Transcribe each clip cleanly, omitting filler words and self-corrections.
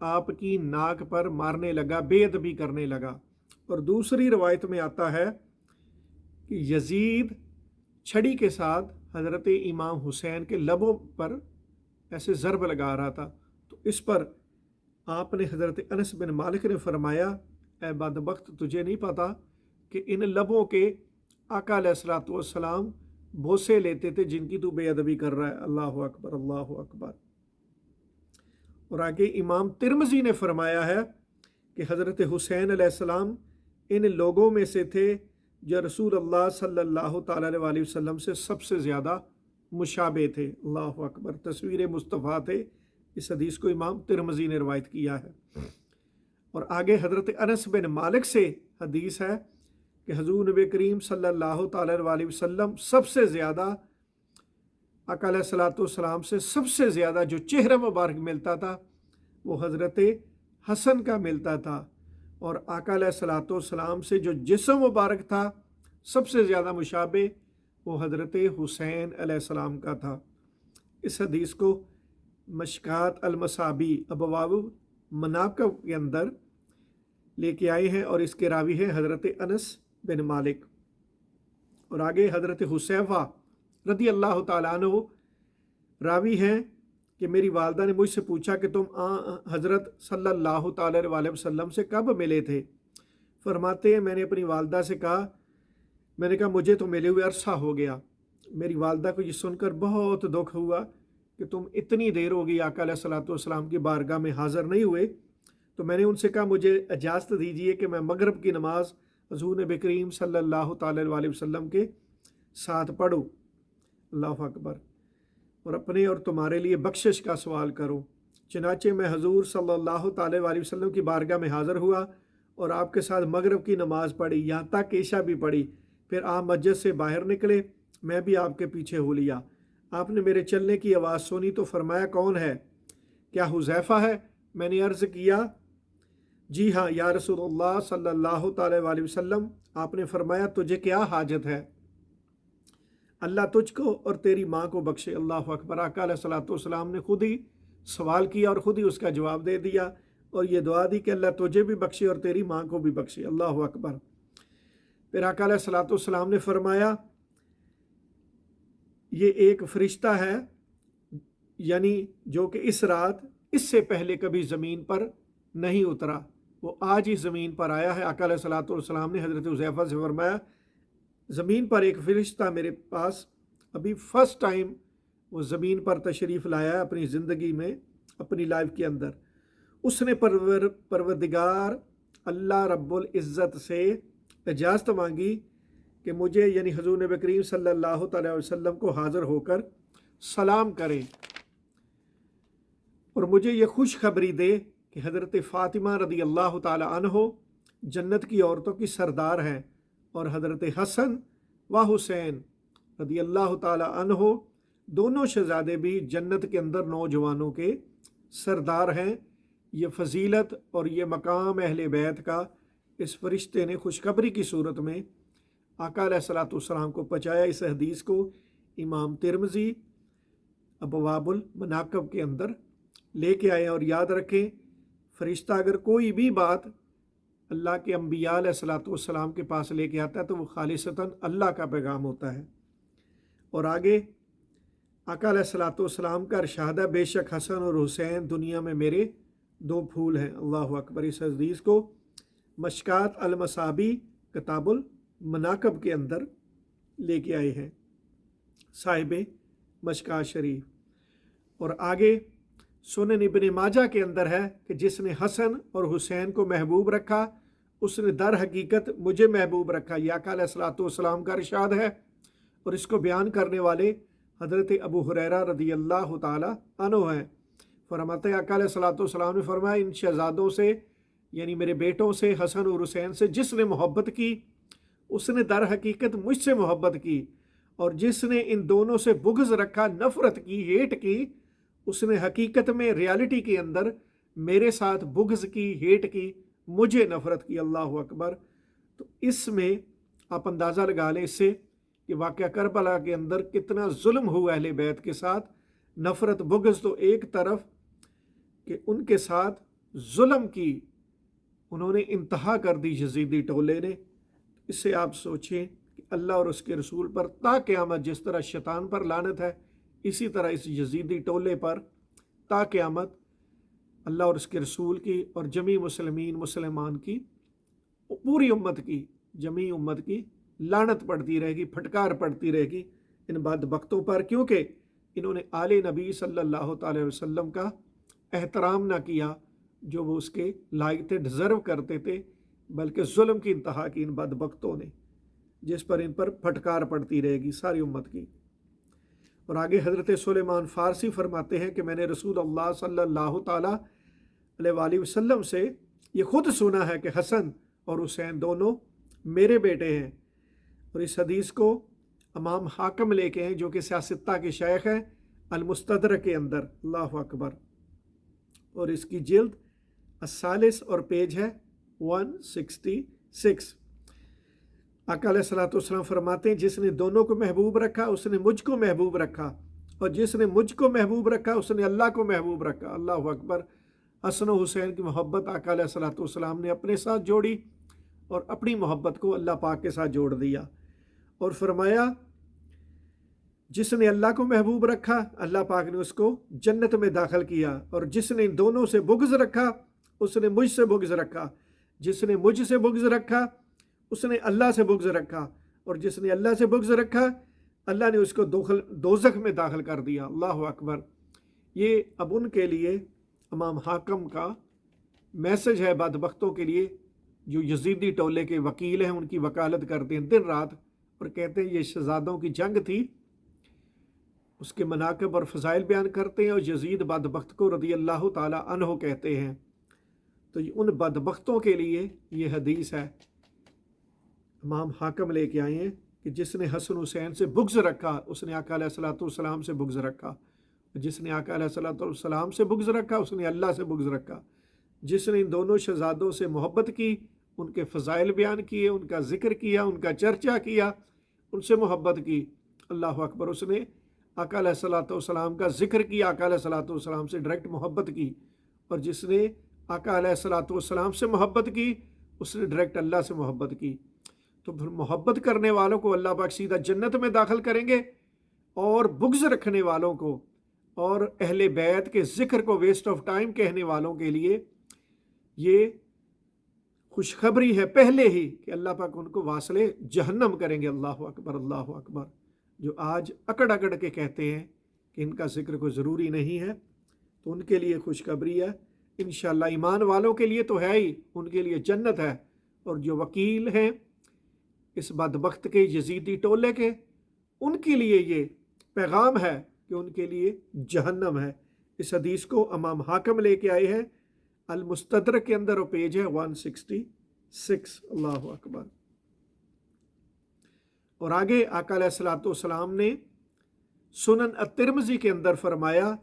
آپ کی ناک پر مارنے لگا، بے ادبی کرنے لگا۔ اور دوسری روایت میں آتا ہے کہ یزید چھڑی کے ساتھ حضرت امام حسین کے لبوں پر ایسے ضرب لگا رہا تھا، تو اس پر آپ نے حضرت انس بن مالک نے فرمایا، اے بدبخت، تجھے نہیں پتا کہ ان لبوں کے آقا علیہ الصلوۃ والسلام بوسے لیتے تھے جن کی تو بے ادبی کر رہا ہے۔ اللہ اکبر، اللہ اکبر۔ اور آگے امام ترمذی نے فرمایا ہے کہ حضرت حسین علیہ السلام ان لوگوں میں سے تھے جو رسول اللہ صلی اللہ تعالیٰ علیہ وسلم سے سب سے زیادہ مشابہ تھے۔ اللہ اکبر، تصویر مصطفیٰ تھے۔ اس حدیث کو امام ترمذی نے روایت کیا ہے۔ اور آگے حضرت انس بن مالک سے حدیث ہے کہ حضور نبی کریم صلی اللہ تعالیٰ علیہ وسلم سب سے زیادہ آقا علیہ الصلوۃ والسلام سے سب سے زیادہ جو چہرہ مبارک ملتا تھا وہ حضرت حسن کا ملتا تھا، اور آقا علیہ الصلوۃ والسلام سے جو جسم مبارک تھا سب سے زیادہ مشابہ وہ حضرت حسین علیہ السلام کا تھا۔ اس حدیث کو مشکات المصابی ابواب مناقب کے اندر لے کے آئے ہیں، اور اس کے راوی ہیں حضرت انس بن مالک۔ اور آگے حضرت حذیفہ رضی اللہ تعالیٰ عنہ راوی ہیں کہ میری والدہ نے مجھ سے پوچھا کہ تم حضرت صلی اللہ تعالیٰ علیہ وسلم سے کب ملے تھے؟ فرماتے ہیں میں نے اپنی والدہ سے کہا، میں نے کہا مجھے تو ملے ہوئے عرصہ ہو گیا۔ میری والدہ کو یہ سن کر بہت دکھ ہوا کہ تم اتنی دیر ہو گئی آقا علیہ الصلوۃ والسلام کی بارگاہ میں حاضر نہیں ہوئے۔ تو میں نے ان سے کہا مجھے اجازت دیجیے کہ میں مغرب کی نماز حضور نبی کریم صلی اللہ تعالیٰ علیہ وسلم کے ساتھ پڑھوں۔ اللہ اکبر۔ اور اپنے اور تمہارے لیے بخشش کا سوال کروں۔ چنانچہ میں حضور صلی اللہ تعالیٰ علیہ وسلم کی بارگاہ میں حاضر ہوا اور آپ کے ساتھ مغرب کی نماز پڑھی، یہاں تک کہ عشاء بھی پڑھی۔ پھر آپ مسجد سے باہر نکلے، میں بھی آپ کے پیچھے ہو لیا۔ آپ نے میرے چلنے کی آواز سنی تو فرمایا کون ہے؟ کیا حذیفہ ہے؟ میں نے عرض کیا جی ہاں یا رسول اللہ صلی اللہ تعالیٰ علیہ وسلم۔ آپ نے فرمایا تجھے کیا حاجت ہے؟ اللہ تجھ کو اور تیری ماں کو بخشے۔ اللہ اکبر۔ آقا علیہ الصلوۃ والسلام نے خود ہی سوال کیا اور خود ہی اس کا جواب دے دیا، اور یہ دعا دی کہ اللہ تجھے بھی بخشے اور تیری ماں کو بھی بخشے۔ اللہ اکبر۔ پھر آقا علیہ الصلوۃ والسلام نے فرمایا یہ ایک فرشتہ ہے، یعنی جو کہ اس رات اس سے پہلے کبھی زمین پر نہیں اترا، وہ آج ہی زمین پر آیا ہے۔ آقا علیہ الصلوۃ والسلام نے حضرت حذیفہ سے فرمایا زمین پر ایک فرشتہ میرے پاس ابھی فرسٹ ٹائم وہ زمین پر تشریف لایا ہے اپنی زندگی میں، اپنی لائف کے اندر۔ اس نے پروردگار اللہ رب العزت سے اجازت مانگی کہ مجھے یعنی حضور نبی کریم صلی اللہ تعالیٰ علیہ وسلم کو حاضر ہو کر سلام کرے، اور مجھے یہ خوشخبری دے کہ حضرت فاطمہ رضی اللہ تعالیٰ عنہ جنت کی عورتوں کی سردار ہیں، اور حضرت حسن و حسین رضی اللہ تعالیٰ عنہ دونوں شہزادے بھی جنت کے اندر نوجوانوں کے سردار ہیں۔ یہ فضیلت اور یہ مقام اہل بیت کا اس فرشتے نے خوشخبری کی صورت میں آقا علیہ الصلوۃ والسلام کو پہنچایا۔ اس حدیث کو امام ترمذی ابواب المناقب کے اندر لے کے آئے، اور یاد رکھیں فرشتہ اگر کوئی بھی بات اللہ کے انبیاء علیہ الصلوۃ والسلام کے پاس لے کے آتا ہے تو وہ خالصتاً اللہ کا پیغام ہوتا ہے۔ اور آگے آقا علیہ الصلوۃ والسلام کا ارشاد ہے بے شک حسن اور حسین دنیا میں میرے دو پھول ہیں۔ اللہ اکبر۔ اس حدیث کو مشکات المصابی کتاب المناقب کے اندر لے کے آئے ہیں صاحب مشکات شریف۔ اور آگے سنن ابن ماجہ کے اندر ہے کہ جس نے حسن اور حسین کو محبوب رکھا اس نے در حقیقت مجھے محبوب رکھا۔ یہ آقا علیہ الصلوۃ والسلام کا ارشاد ہے، اور اس کو بیان کرنے والے حضرت ابو ہریرہ رضی اللہ تعالیٰ عنہ ہیں۔ فرماتے ہیں آقا علیہ الصلوۃ والسلام نے فرمایا ان شہزادوں سے یعنی میرے بیٹوں سے حسن اور حسین سے جس نے محبت کی اس نے در حقیقت مجھ سے محبت کی، اور جس نے ان دونوں سے بغض رکھا، نفرت کی، ہیٹ کی، اس نے حقیقت میں ریالٹی کے اندر میرے ساتھ بغض کی، ہیٹ کی، مجھے نفرت کی۔ اللہ اکبر۔ تو اس میں آپ اندازہ لگا لیں اس سے کہ واقعہ کربلا کے اندر کتنا ظلم ہوا اہل بیت کے ساتھ۔ نفرت بغض تو ایک طرف کہ ان کے ساتھ ظلم کی انہوں نے انتہا کر دی یزیدی ٹولے نے۔ اس سے آپ سوچیں کہ اللہ اور اس کے رسول پر تا قیامت جس طرح شیطان پر لعنت ہے، اسی طرح اس یزیدی ٹولے پر تا قیامت اللہ اور اس کے رسول کی اور جمی مسلمان کی پوری امت کی جمی امت کی لعنت پڑتی رہے گی، پھٹکار پڑتی رہے گی ان بدبختوں پر، کیونکہ انہوں نے آل نبی صلی اللہ تعالی وسلم کا احترام نہ کیا جو وہ اس کے لائق تھے، ڈیزرو کرتے تھے، بلکہ ظلم کی انتہا کی ان بدبختوں نے، جس پر ان پر پھٹکار پڑتی رہے گی ساری امت کی۔ اور آگے حضرت سلیمان فارسی فرماتے ہیں کہ میں نے رسول اللہ صلی اللہ تعالی علیہ وآلہ وسلم سے یہ خود سنا ہے کہ حسن اور حسین دونوں میرے بیٹے ہیں، اور اس حدیث کو امام حاکم لے کے ہیں جو کہ سیاستہ کے شیخ ہیں المستدرک کے اندر، اللہ اکبر، اور اس کی جلد الثالث اور پیج ہے 166۔ آقا علیہ الصلوۃ والسلام فرماتے ہیں جس نے دونوں کو محبوب رکھا اس نے مجھ کو محبوب رکھا، اور جس نے مجھ کو محبوب رکھا اس نے اللہ کو محبوب رکھا، اللہ اکبر۔ حسن و حسین کی محبت آقا علیہ الصلوۃ والسلام نے اپنے ساتھ جوڑی اور اپنی محبت کو اللہ پاک کے ساتھ جوڑ دیا، اور فرمایا جس نے اللہ کو محبوب رکھا اللہ پاک نے اس کو جنت میں داخل کیا، اور جس نے ان دونوں سے بغض رکھا اس نے مجھ سے بغض رکھا، جس نے مجھ سے بغض رکھا اس نے اللہ سے بغض رکھا، اور جس نے اللہ سے بغض رکھا اللہ نے اس کو دوزخ میں داخل کر دیا، اللہ اکبر۔ یہ اب ان کے لیے امام حاکم کا میسج ہے بدبختوں کے لیے جو یزیدی ٹولے کے وکیل ہیں، ان کی وکالت کرتے ہیں دن رات، اور کہتے ہیں یہ شہزادوں کی جنگ تھی، اس کے مناقب اور فضائل بیان کرتے ہیں، اور یزید بدبخت کو رضی اللہ تعالی عنہ کہتے ہیں۔ تو ان بدبختوں کے لیے یہ حدیث ہے، امام حاکم لے کے آئے ہیں کہ جس نے حسن حسین سے بغض رکھا اس نے آقا علیہ الصلوۃ والسلام سے بغض رکھا، جس نے آقا علیہ الصلوۃ والسلام سے بغض رکھا اس نے اللہ سے بغض رکھا، جس نے ان دونوں شہزادوں سے محبت کی، ان کے فضائل بیان کیے، ان کا ذکر کیا، ان کا چرچا کیا، ان سے محبت کی، اللہ اکبر، اس نے آقا علیہ الصلوۃ والسلام کا ذکر کیا، آقا علیہ الصلوۃ والسلام سے ڈائریکٹ محبت کی، اور جس نے آقا علیہ الصلوۃ والسلام سے محبت کی اس نے ڈائریکٹ اللہ سے محبت کی۔ تو پھر محبت کرنے والوں کو اللہ پاک سیدھا جنت میں داخل کریں گے، اور بغض رکھنے والوں کو اور اہل بیت کے ذکر کو ویسٹ آف ٹائم کہنے والوں کے لیے یہ خوشخبری ہے پہلے ہی کہ اللہ پاک ان کو واصل جہنم کریں گے، اللہ اکبر، اللہ اکبر۔ جو آج اکڑ اکڑ کے کہتے ہیں کہ ان کا ذکر کوئی ضروری نہیں ہے، تو ان کے لیے خوشخبری ہے، انشاءاللہ ایمان والوں کے لیے تو ہے ہی، ان کے لیے جنت ہے، اور جو وکیل ہیں اس بدبخت کے یزیدی ٹولے کے ان کے لیے یہ پیغام ہے کہ ان کے لیے جہنم ہے۔ اس حدیث کو امام حاکم لے کے آئے ہیں المستدرک کے اندر، اور پیج ہے 166، اللہ اکبر۔ اور آگے آقا علیہ الصلوۃ والسلام نے سنن الترمذی کے اندر فرمایا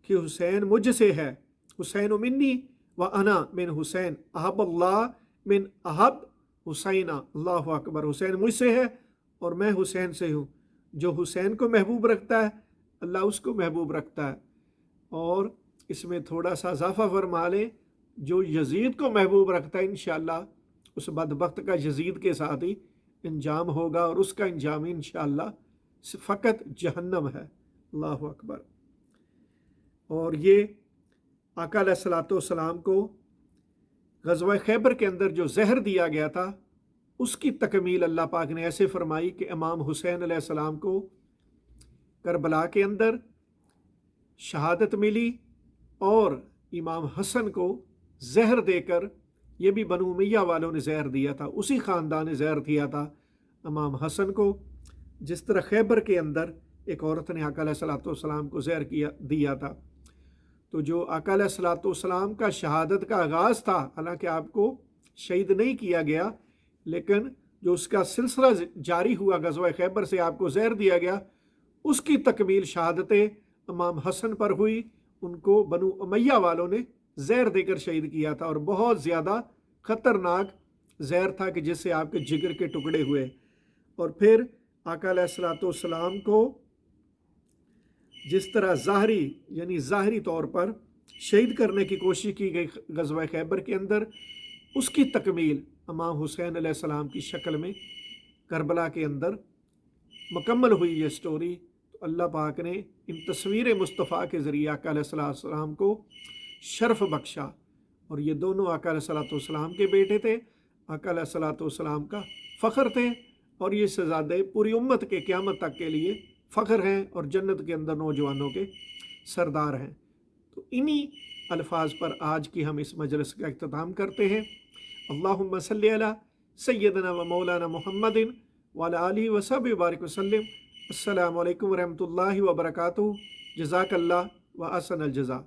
کہ حسین مجھ سے ہے، حسین منی و انا من حسین، احب اللہ من احب حسینہ، اللہ اکبر، حسین مجھ سے ہے اور میں حسین سے ہوں، جو حسین کو محبوب رکھتا ہے اللہ اس کو محبوب رکھتا ہے۔ اور اس میں تھوڑا سا اضافہ فرما لیں، جو یزید کو محبوب رکھتا ہے انشاءاللہ اس بدبخت کا یزید کے ساتھ ہی انجام ہوگا، اور اس کا انجام انشاءاللہ فقط جہنم ہے، اللہ اکبر۔ اور یہ آقا علیہ الصلوۃ والسلام کو غزوہ خیبر کے اندر جو زہر دیا گیا تھا اس کی تکمیل اللہ پاک نے ایسے فرمائی کہ امام حسین علیہ السلام کو کربلا کے اندر شہادت ملی، اور امام حسن کو زہر دے کر، یہ بھی بنو امیہ والوں نے زہر دیا تھا، اسی خاندان نے زہر دیا تھا امام حسن کو، جس طرح خیبر کے اندر ایک عورت نے آقا علیہ الصلوۃ والسلام کو زہر دیا تھا۔ تو جو آقا علیہ الصلوۃ والسلام کا شہادت کا آغاز تھا، حالانکہ آپ کو شہید نہیں کیا گیا، لیکن جو اس کا سلسلہ جاری ہوا غزوہ خیبر سے آپ کو زہر دیا گیا، اس کی تکمیل شہادت امام حسن پر ہوئی، ان کو بنو امیہ والوں نے زہر دے کر شہید کیا تھا، اور بہت زیادہ خطرناک زہر تھا کہ جس سے آپ کے جگر کے ٹکڑے ہوئے۔ اور پھر آقا علیہ الصلوۃ والسلام کو جس طرح ظاہری طور پر شہید کرنے کی کوشش کی گئی غزوہ خیبر کے اندر، اس کی تکمیل امام حسین علیہ السلام کی شکل میں کربلا کے اندر مکمل ہوئی یہ سٹوری۔ تو اللہ پاک نے ان تصویر مصطفیٰ کے ذریعے آقا علیہ السلام کو شرف بخشا، اور یہ دونوں آقا علیہ السلام کے بیٹے تھے، آقا علیہ السلام کا فخر تھے، اور یہ شہزادے پوری امت کے قیامت تک کے لیے فخر ہیں اور جنت کے اندر نوجوانوں کے سردار ہیں۔ تو انہی الفاظ پر آج کی ہم اس مجلس کا اختتام کرتے ہیں۔ اللہم صلی علی سیدنا و مولانا محمد وعلی آلہ وصحبہ وبارک وسلم۔ السلام علیکم ورحمۃ اللہ وبرکاتہ۔ جزاک اللہ و احسن الجزا۔